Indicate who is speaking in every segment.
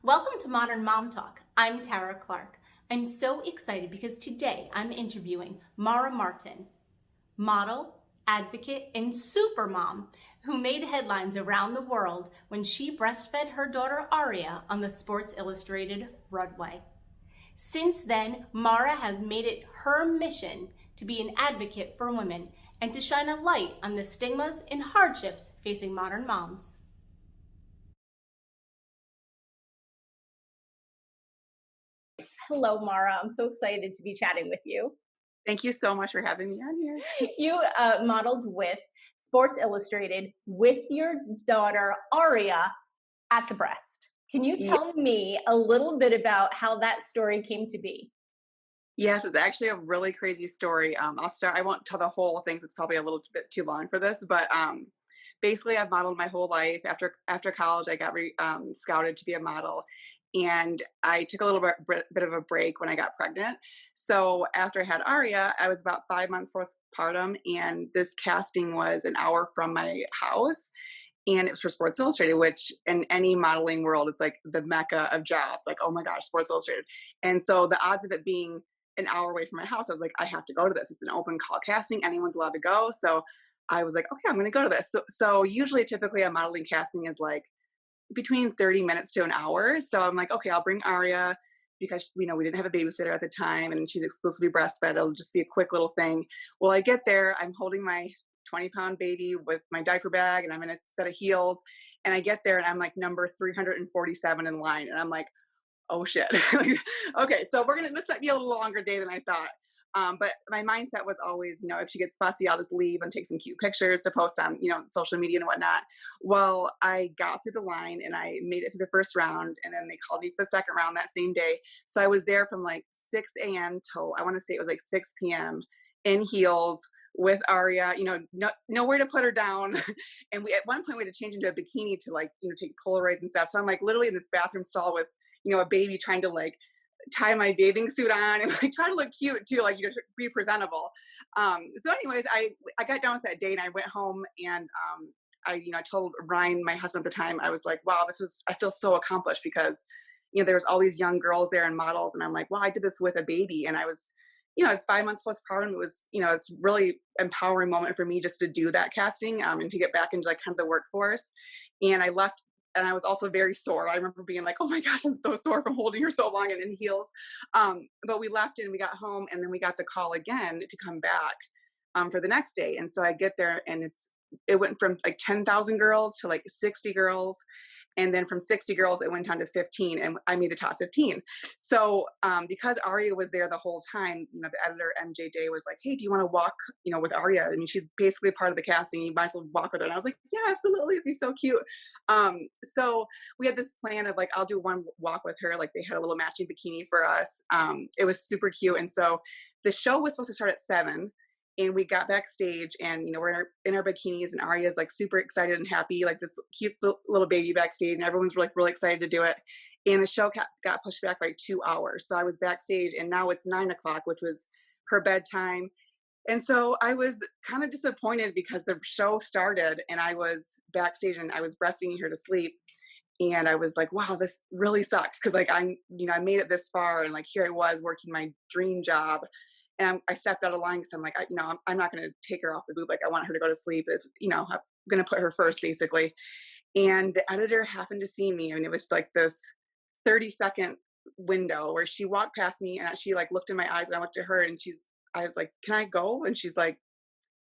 Speaker 1: Welcome to Modern Mom Talk. I'm Tara Clark. I'm so excited because today I'm interviewing Mara Martin, model, advocate, and supermom who made headlines around the world when she breastfed her daughter Aria on the Sports Illustrated runway. Since then, Mara has made it her mission to be an advocate for women and to shine a light on the stigmas and hardships facing modern moms. Hello, Mara. I'm so excited to be chatting with you.
Speaker 2: Thank you so much for having me on here.
Speaker 1: You modeled with Sports Illustrated with your daughter Aria at the breast. Can you
Speaker 2: Ye
Speaker 1: tell me a little bit about how that story came to be?
Speaker 2: Yes, it's actually a really crazy story. I won't tell the whole thing, 'cause it's probably a little bit too long for this, but, basically, I've modeled my whole life. After college, I got scouted to be a model, and I took a little bit of a break when I got pregnant. So after I had Aria, I was about 5 months postpartum, and this casting was an hour from my house, and it was for Sports Illustrated, which in any modeling world, it's like the mecca of jobs. Like, oh my gosh, Sports Illustrated. And so the odds of it being an hour away from my house, I was like, I have to go to this. It's an open call casting. Anyone's allowed to go. So I was like, okay, I'm going to go to this. So usually, typically, a modeling casting is like between 30 minutes to an hour. So I'm like, okay, I'll bring Aria because we didn't have a babysitter at the time, and she's exclusively breastfed. It'll just be a quick little thing. Well, I get there, I'm holding my 20-pound baby with my diaper bag, and I'm in a set of heels, and I get there, and I'm like number 347 in line, and I'm like, oh shit. Okay, so this might be a little longer day than I thought. But my mindset was always, if she gets fussy, I'll just leave and take some cute pictures to post on, social media and whatnot. Well, I got through the line and I made it through the first round, and then they called me for the second round that same day. So I was there from like 6 a.m. till I want to say it was like 6 p.m. in heels with Aria, nowhere to put her down. And we at one point we had to change into a bikini to like, take Polaroids and stuff. So I'm like literally in this bathroom stall with, a baby trying to like tie my bathing suit on and like try to look cute too, like to be presentable. So anyways, I got done with that day and I went home, and I told Ryan, my husband at the time, I was like, wow, I feel so accomplished because there was all these young girls there and models, and I'm like, wow, I did this with a baby, and I was. It's 5 months postpartum. It was, it's really empowering moment for me just to do that casting, and to get back into like kind of the workforce. And I left, and I was also very sore. I remember being like, oh my gosh, I'm so sore from holding her so long and in heels. But we left and we got home, and then we got the call again to come back for the next day. And so I get there, and it went from like 10,000 girls to like 60 girls. And then from 60 girls, it went down to 15, and I made the top 15. So because Aria was there the whole time, the editor, MJ Day, was like, hey, do you want to walk, with Aria? I mean, she's basically part of the casting. You might as well walk with her. And I was like, yeah, absolutely. It'd be so cute. So we had this plan of like, I'll do one walk with her. Like they had a little matching bikini for us. It was super cute. And so the show was supposed to start at 7, and we got backstage, and we're in our bikinis, and Aria's like super excited and happy, like this cute little baby backstage, and everyone's like really excited to do it. And the show got pushed back by 2 hours. So I was backstage, and now it's 9 o'clock, which was her bedtime. And so I was kind of disappointed because the show started and I was backstage and I was breastfeeding her to sleep. And I was like, wow, this really sucks. Cause like I made it this far, and like here I was working my dream job. And I stepped out of line because I'm like, I'm not going to take her off the boob. Like I want her to go to sleep. If, I'm going to put her first basically. And the editor happened to see me, and it was like this 30-second window where she walked past me, and she like looked in my eyes, and I looked at her, and I was like, can I go? And she's like,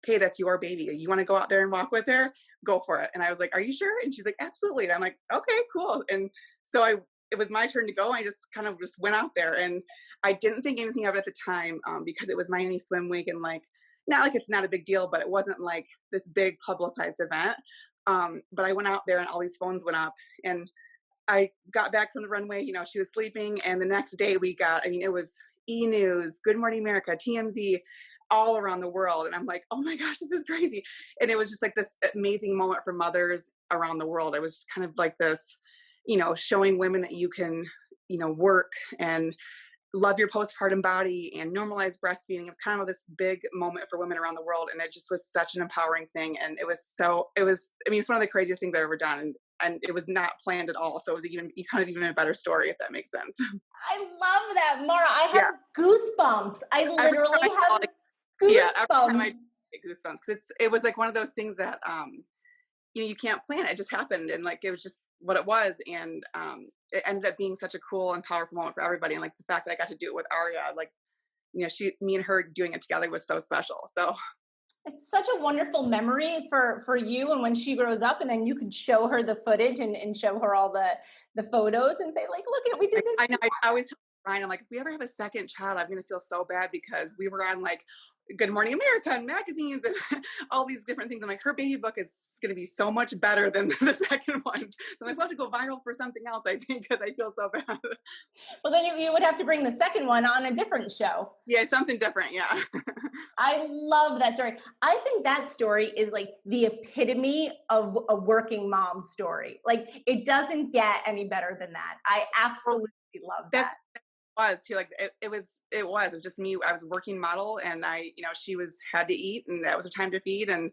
Speaker 2: hey, that's your baby. You want to go out there and walk with her? Go for it. And I was like, are you sure? And she's like, absolutely. And I'm like, okay, cool. And so it was my turn to go. I just kind of just went out there, and I didn't think anything of it at the time, because it was Miami Swim Week, and like, not like it's not a big deal, but it wasn't like this big publicized event. But I went out there, and all these phones went up, and I got back from the runway, she was sleeping. And the next day it was E! News, Good Morning America, TMZ, all around the world. And I'm like, oh my gosh, this is crazy. And it was just like this amazing moment for mothers around the world. It was kind of like this, showing women that you can, work and love your postpartum body and normalize breastfeeding. It was kind of this big moment for women around the world. And it just was such an empowering thing. And it's one of the craziest things I've ever done. And and it was not planned at all. So it was kind of even a better story, if that makes sense.
Speaker 1: I love that, Mara. I have
Speaker 2: Yeah.
Speaker 1: goosebumps. I
Speaker 2: Every time
Speaker 1: literally
Speaker 2: I saw
Speaker 1: have
Speaker 2: it, yeah, every time I
Speaker 1: goosebumps.
Speaker 2: get goosebumps because it was like one of those things that you can't plan it. It just happened, and like it was just what it was, and it ended up being such a cool and powerful moment for everybody. And like the fact that I got to do it with Aria, like me and her doing it together was so special. So
Speaker 1: It's such a wonderful memory for you and when she grows up, and then you could show her the footage and show her all the photos and say like, look at, we did this
Speaker 2: I know I
Speaker 1: together.
Speaker 2: always tell Ryan, I'm like, if we ever have a second child, I'm gonna feel so bad because we were on like Good Morning America and magazines and all these different things. I'm like, her baby book is gonna be so much better than the second one. So I'm like, we'll have to go viral for something else, I think, because I feel so bad.
Speaker 1: Well, then you would have to bring the second one on a different show.
Speaker 2: Yeah, something different. Yeah.
Speaker 1: I love that story. I think that story is like the epitome of a working mom story. Like it doesn't get any better than that. I
Speaker 2: Well,
Speaker 1: absolutely love
Speaker 2: that's
Speaker 1: that.
Speaker 2: was too like it was just me. I was a working model, and she was had to eat, and that was her time to feed, and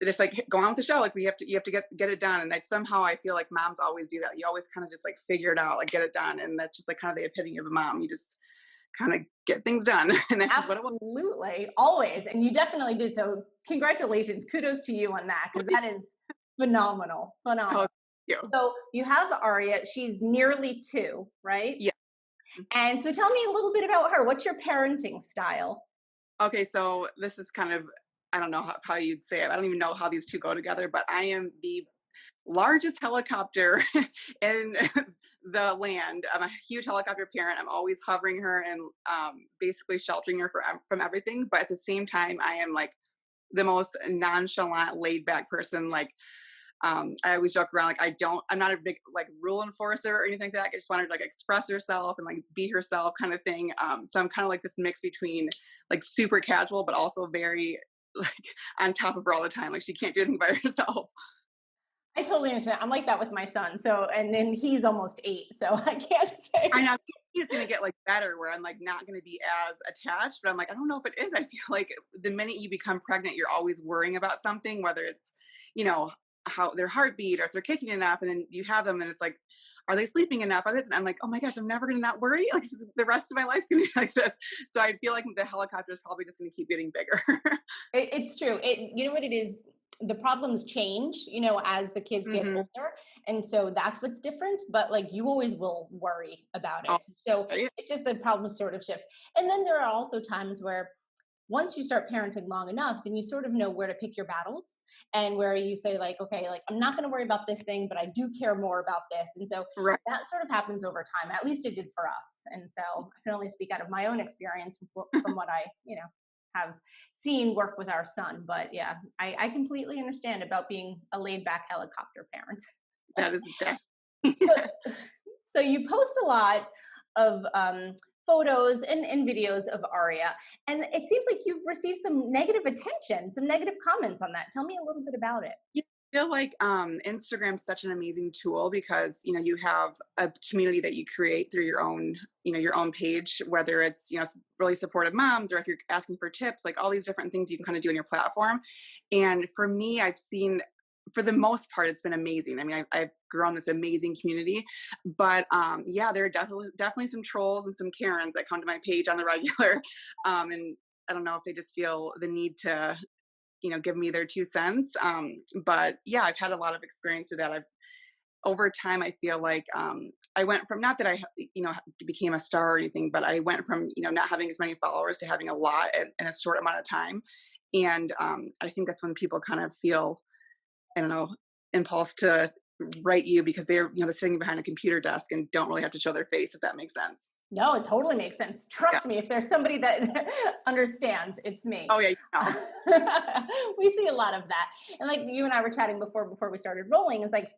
Speaker 2: just like go on with the show. Like you have to get it done. And somehow I feel like moms always do that. You always kind of just like figure it out, like get it done. And that's just like kind of the epitome of a mom. You just kind of get things done. And that's just what it was.
Speaker 1: Absolutely, always. And you definitely did. So congratulations. Kudos to you on that, because that is phenomenal.
Speaker 2: Oh,
Speaker 1: Phenomenal.
Speaker 2: thank you.
Speaker 1: So you have Aria. She's nearly 2, right?
Speaker 2: Yeah.
Speaker 1: And so tell me a little bit about her. What's your parenting style?
Speaker 2: Okay. So this is kind of, I don't know how you'd say it. I don't even know how these two go together, but I am the largest helicopter in the land. I'm a huge helicopter parent. I'm always hovering her and basically sheltering her from everything. But at the same time, I am like the most nonchalant, laid back person. Like I always joke around, like I'm not a big like rule enforcer or anything like that. I just want her to like express herself and like be herself kind of thing. So I'm kind of like this mix between like super casual, but also very like on top of her all the time. Like she can't do anything by herself.
Speaker 1: I totally understand. I'm like that with my son. So, and then he's almost 8. So I can't
Speaker 2: I
Speaker 1: say.
Speaker 2: know it's gonna get like better where I'm like not gonna be as attached, but I'm like, I don't know if it is. I feel like the minute you become pregnant, you're always worrying about something, whether it's, you know, how their heartbeat or if they're kicking enough, and then you have them and it's like, are they sleeping enough? Are this? And I'm like, oh my gosh, I'm never gonna not worry. Like the rest of my life's gonna be like this. So I feel like the helicopter is probably just gonna keep getting bigger.
Speaker 1: It's true. You know what it is? The problems change, as the kids get
Speaker 2: Hmm.
Speaker 1: older. And so that's what's different. But like you always will worry about
Speaker 2: Oh,
Speaker 1: it. So
Speaker 2: yeah.
Speaker 1: it's just the problems sort of shift. And then there are also times where once you start parenting long enough, then you sort of know where to pick your battles and where you say, like, okay, like I'm not going to worry about this thing, but I do care more about this. And so
Speaker 2: Right.
Speaker 1: that sort of happens over time. At least it did for us. And so I can only speak out of my own experience from what I, have seen work with our son. But yeah, I completely understand about being a laid back helicopter parent.
Speaker 2: That is definitely.
Speaker 1: So, so you post a lot of photos and videos of Aria, and it seems like you've received some negative attention, some negative comments on that. Tell me a little bit about it.
Speaker 2: Yeah, I feel like Instagram's such an amazing tool because you have a community that you create through your own page, whether it's really supportive moms or if you're asking for tips, like all these different things you can kind of do on your platform. And for me, I've seen for the most part it's been amazing. I mean, I've grown this amazing community, but yeah, there are definitely some trolls and some Karens that come to my page on the regular, and I don't know if they just feel the need to give me their 2 cents. But yeah, I've had a lot of experience with that. Over time, I feel like I went from, not that became a star or anything, but I went from, not having as many followers to having a lot in a short amount of time. And I think that's when people kind of feel, I don't know, impulse to write you because they're sitting behind a computer desk and don't really have to show their face, if that makes sense.
Speaker 1: No, it totally makes sense.
Speaker 2: Yeah.
Speaker 1: Trust me, if there's somebody that understands, it's me.
Speaker 2: Oh yeah.
Speaker 1: We see a lot of that. And like you and I were chatting before we started rolling, it's like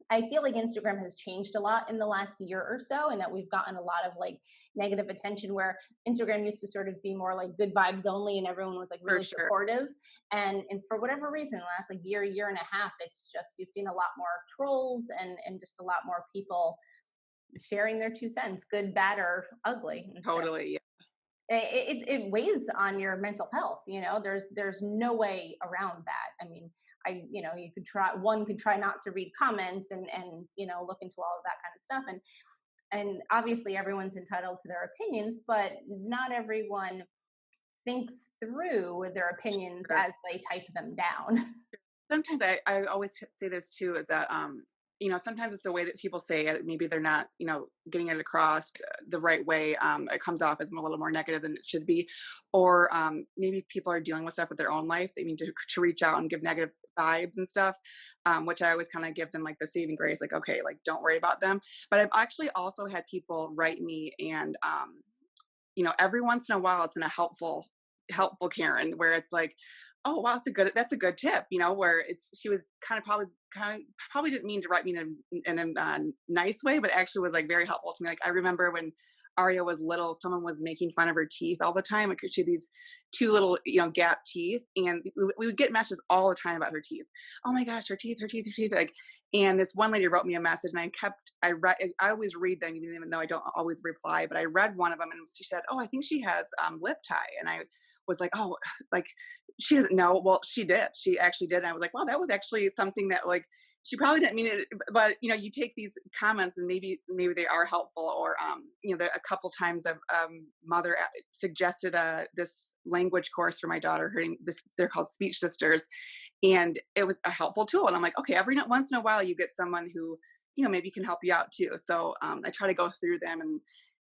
Speaker 1: I feel like Instagram has changed a lot in the last year or so, and that we've gotten a lot of like negative attention where Instagram used to sort of be more like good vibes only and everyone was like
Speaker 2: For
Speaker 1: really
Speaker 2: sure.
Speaker 1: supportive. And for whatever reason, the last like year and a half, it's just you've seen a lot more trolls and just a lot more people sharing their 2 cents, good, bad, or ugly. And so
Speaker 2: Totally. Yeah.
Speaker 1: it weighs on your mental health. There's no way around that. I mean, you could try, one could try not to read comments and look into all of that kind of stuff. And obviously everyone's entitled to their opinions, but not everyone thinks through their opinions
Speaker 2: Sure.
Speaker 1: as they type them down.
Speaker 2: Sometimes I always say this too is that, sometimes it's the way that people say it. Maybe they're not, getting it across the right way. It comes off as a little more negative than it should be. Or maybe people are dealing with stuff with their own life. They mean to reach out and give negative vibes and stuff, which I always kind of give them like the saving grace, like, okay, like don't worry about them. But I've actually also had people write me and, every once in a while it's in a helpful Karen where it's like, oh wow, that's a good tip, where she was probably didn't mean to write me in a nice way, but actually was like very helpful to me. Like I remember when Aria was little, someone was making fun of her teeth all the time. Like she had these two little, gap teeth, and we would get messages all the time about her teeth. Oh my gosh, her teeth. Like, and this one lady wrote me a message, and I always read them, even though I don't always reply. But I read one of them, and she said, "Oh, I think she has lip tie," and I was like, "Oh, like she doesn't know." Well, she did. She actually did. And I was like, "Wow, that was actually something that like." She probably didn't mean it, but you take these comments and maybe they are helpful. Or there a couple times of mother suggested this language course for my daughter. They're called Speech Sisters, and it was a helpful tool. And I'm like, okay, once in a while you get someone who maybe can help you out too. So I try to go through them and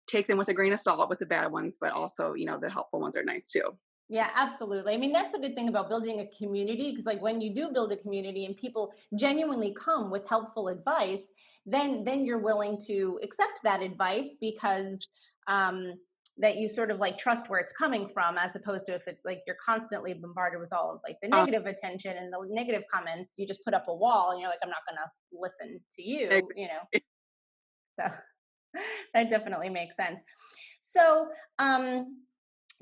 Speaker 2: take them with a grain of salt with the bad ones, but also the helpful ones are nice too.
Speaker 1: Yeah, absolutely. I mean, that's the good thing about building a community, because like when you do build a community and people genuinely come with helpful advice, then you're willing to accept that advice because um that you sort of like trust where it's coming from, as opposed to if it's like you're constantly bombarded with all of like the
Speaker 2: Um,
Speaker 1: negative attention and the negative comments, you just put up a wall and you're like, I'm not going to listen to you,
Speaker 2: ex-
Speaker 1: you know. So that definitely makes sense. So,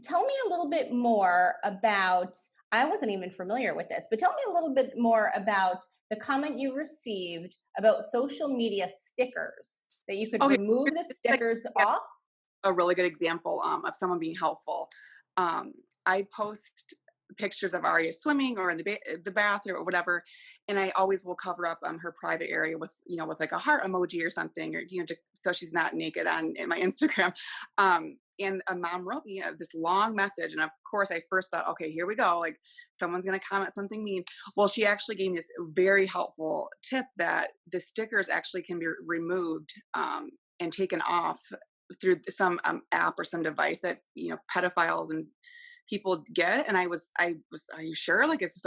Speaker 1: tell me a little bit more about, I wasn't even familiar with this, but tell me a little bit more about the comment you received about social media stickers, that you could
Speaker 2: okay,
Speaker 1: remove the
Speaker 2: it's like
Speaker 1: stickers off.
Speaker 2: a really good example of someone being helpful. Um, I post pictures of Arya swimming or in the bath or whatever, and I always will cover up her private area with like a heart emoji or something, or so she's not naked on in my Instagram. And a mom wrote me this long message, and of course I first thought, okay, here we go, like someone's gonna comment something mean. Well, she actually gave me this very helpful tip that the stickers actually can be removed and taken off through some app or some device that pedophiles and people get. And I was, are you sure? Like it's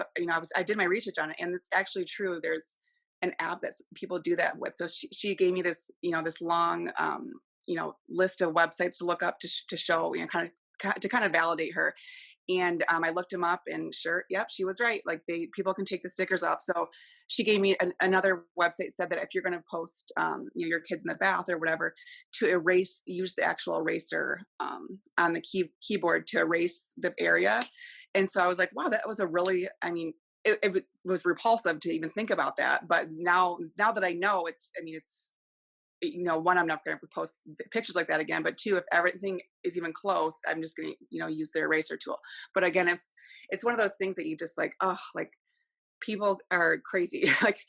Speaker 2: I did my research on it, and it's actually true. There's an app that people do that with. So she gave me this this long list of websites to look up to show kind of validate her. And I looked him up, and sure, yep, she was right. Like people can take the stickers off. So she gave me another website, said that if you're going to post your kids in the bath or whatever, to use the actual eraser on the keyboard to erase the area. And so I was like, wow, that was a really, I mean, it was repulsive to even think about that. But now that I know, it's one, I'm not going to post pictures like that again, but two, if everything is even close, I'm just going to use the eraser tool. But again, it's one of those things that you just like, oh, like people are crazy. Like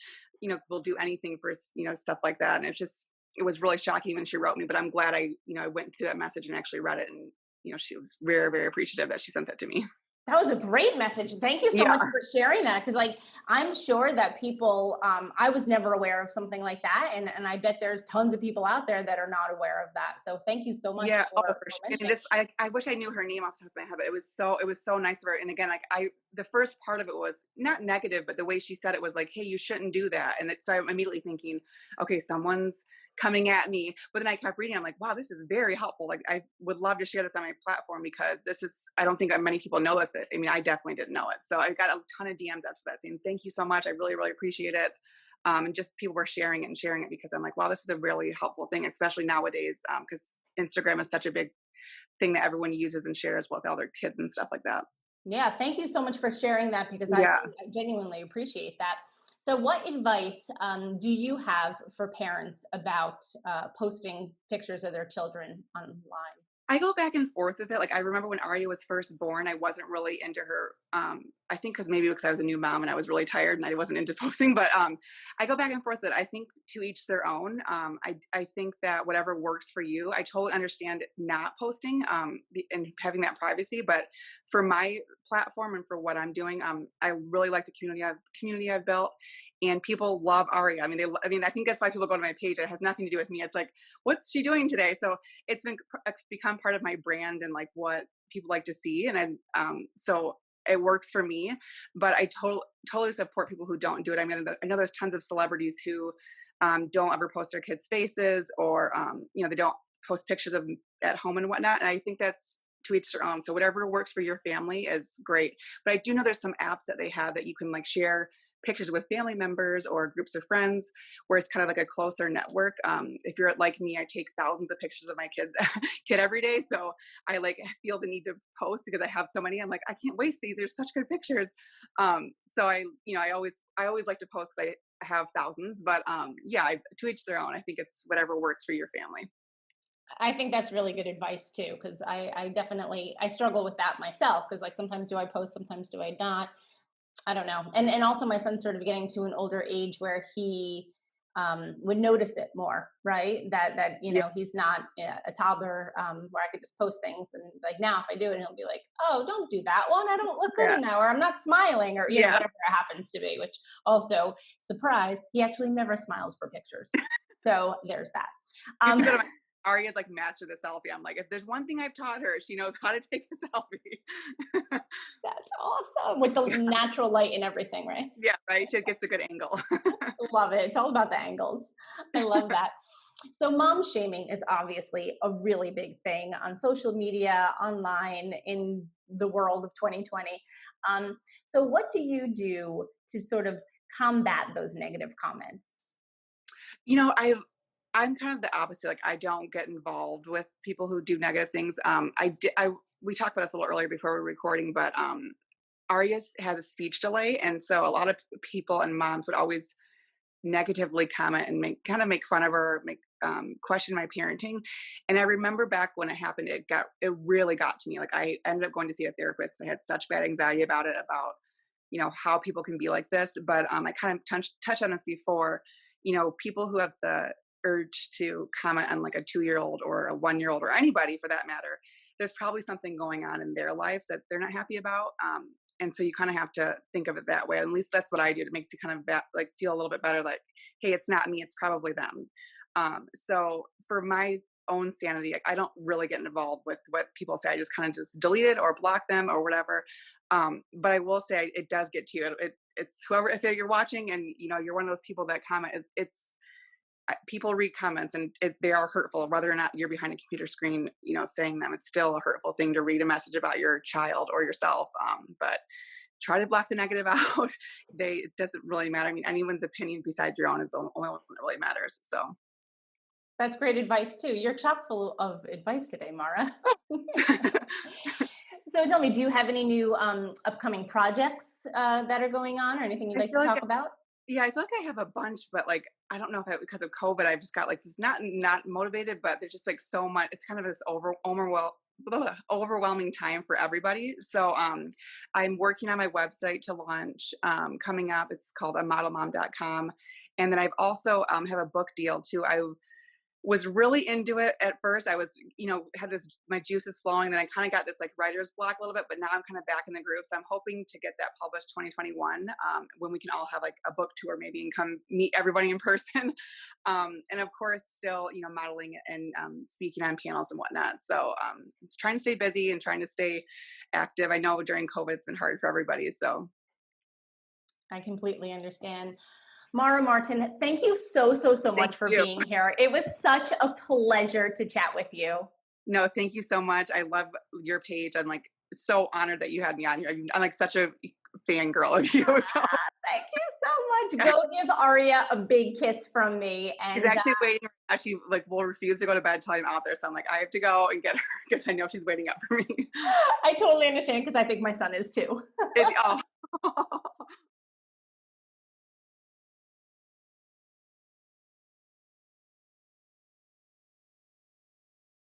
Speaker 2: will do anything for stuff like that. And it was really shocking when she wrote me, but I'm glad I went through that message and actually read it. And she was very, very appreciative that she sent that to me.
Speaker 1: That was a great message. Thank you so
Speaker 2: Yeah.
Speaker 1: much for sharing that. Because, like, I'm sure that people, I was never aware of something like that, and I bet there's tons of people out there that are not aware of that. So, thank you so much
Speaker 2: Yeah, oh, for
Speaker 1: for
Speaker 2: sure. And
Speaker 1: mentioning.
Speaker 2: I wish I knew her name off the top of my head, but it was so nice of her. And again, like the first part of it was not negative, but the way she said it was like, "Hey, you shouldn't do that." And so I'm immediately thinking, okay, someone's coming at me. But then I kept reading. I'm like, wow, this is very helpful. Like I would love to share this on my platform, because I don't think many people know this. I mean, I definitely didn't know it. So I got a ton of DMs after that saying, "Thank you so much. I really, really appreciate it." And just people were sharing it and sharing it, because I'm like, wow, this is a really helpful thing, especially nowadays, because Instagram is such a big thing that everyone uses and shares with all their kids and stuff like that.
Speaker 1: Yeah, thank you so much for sharing that, because
Speaker 2: Yeah.
Speaker 1: I genuinely appreciate that. So, what advice do you have for parents about posting pictures of their children online?
Speaker 2: I go back and forth with it. Like, I remember when Arya was first born, I wasn't really into her. I think because I was a new mom and I was really tired and I wasn't into posting. But I go back and forth with it. I think to each their own. I think that whatever works for you. I totally understand not posting and having that privacy. But for my platform and for what I'm doing, I really like the community I've built, and people love Arya. I mean, I mean, I think that's why people go to my page. It has nothing to do with me. It's like, what's she doing today? So it's become part of my brand and like what people like to see, and so it works for me. But I totally support people who don't do it. I mean, I know there's tons of celebrities who don't ever post their kids' faces, or they don't post pictures of them at home and whatnot. And I think that's to each their own. So whatever works for your family is great. But I do know there's some apps that they have that you can like share pictures with family members or groups of friends, where it's kind of like a closer network. If you're like me, I take thousands of pictures of my kid every day. So I like feel the need to post because I have so many. I'm like, I can't waste these. They're such good pictures. So I always like to post because I have thousands, but yeah, to each their own. I think it's whatever works for your family.
Speaker 1: I think that's really good advice too, because I definitely I struggle with that myself. Because like sometimes do I post, sometimes do I not. I don't know. And also my son's sort of getting to an older age where he would notice it more, right? That
Speaker 2: Yeah,
Speaker 1: he's not a toddler where I could just post things, and like now if I do it, he'll be like, "Oh, don't do that one. I don't look good
Speaker 2: yeah,
Speaker 1: in that, or I'm not smiling, or
Speaker 2: yeah.
Speaker 1: whatever it happens to be." Which also, surprise, he actually never smiles for pictures. So there's that.
Speaker 2: I used to
Speaker 1: Um,
Speaker 2: go to my Aria's like master the selfie. I'm like, if there's one thing I've taught her, she knows how to take a selfie.
Speaker 1: that's awesome with the natural light and everything, right?
Speaker 2: Yeah, right. It gets a good angle.
Speaker 1: Love it. It's all about the angles. I love that. So, mom shaming is obviously a really big thing on social media, online, in the world of 2020. So, what do you do to sort of combat those negative comments?
Speaker 2: You know, I'm kind of the opposite. Like, I don't get involved with people who do negative things. We talked about this a little earlier before we were recording, but Arias has a speech delay, and so a lot of people and moms would always negatively comment and make fun of her, make question my parenting. And I remember back when it happened, it really got to me. Like, I ended up going to see a therapist. I had such bad anxiety about it, about how people can be like this. But I kind of touched on this before. People who have the urge to comment on like a 2-year old or a 1-year old or anybody for that matter, there's probably something going on in their lives that they're not happy about. And so you kind of have to think of it that way. At least that's what I do. It makes you kind of like feel a little bit better. Like, hey, it's not me; it's probably them. So for my own sanity, like, I don't really get involved with what people say. I just kind of just delete it or block them or whatever. But I will say it does get to you. It's whoever, if you're watching and you're one of those people that comment. It's people read comments and they are hurtful, whether or not you're behind a computer screen, saying them. It's still a hurtful thing to read a message about your child or yourself. But try to block the negative out. It doesn't really matter. I mean, anyone's opinion besides your own is the only one that really matters. So.
Speaker 1: That's great advice too. You're chock full of advice today, Mara. So tell me, do you have any new upcoming projects that are going on, or anything you'd
Speaker 2: I
Speaker 1: like
Speaker 2: feel
Speaker 1: to
Speaker 2: like
Speaker 1: talk about?
Speaker 2: Yeah, I feel like I have a bunch, but like I don't know if because of COVID, I've just got like this not motivated, but there's just like so much. It's kind of this overwhelming time for everybody. So I'm working on my website to launch coming up. It's called amodelmom.com, and then I've also have a book deal too. I was really into it at first. I was, had my juices flowing. Then I kind of got this like writer's block a little bit, but now I'm kind of back in the groove. So I'm hoping to get that published 2021 when we can all have like a book tour maybe and come meet everybody in person. And of course, still, modeling and speaking on panels and whatnot. So just trying to stay busy and trying to stay active. I know during COVID, it's been hard for everybody. So
Speaker 1: I completely understand. Mara Martin, thank you so
Speaker 2: thank
Speaker 1: much for
Speaker 2: you.
Speaker 1: being here. It was such a pleasure to chat with you.
Speaker 2: No, thank you so much. I love your page. I'm like so honored that you had me on here. I'm like such a fangirl of you. So
Speaker 1: Thank you so much. Go give Aria a big kiss from me.
Speaker 2: she's
Speaker 1: And
Speaker 2: actually waiting. She like will refuse to go to bed till I'm out there. So I'm like, I have to go and get her because I know she's waiting up for me.
Speaker 1: I totally understand because I think my son is too.
Speaker 2: Oh.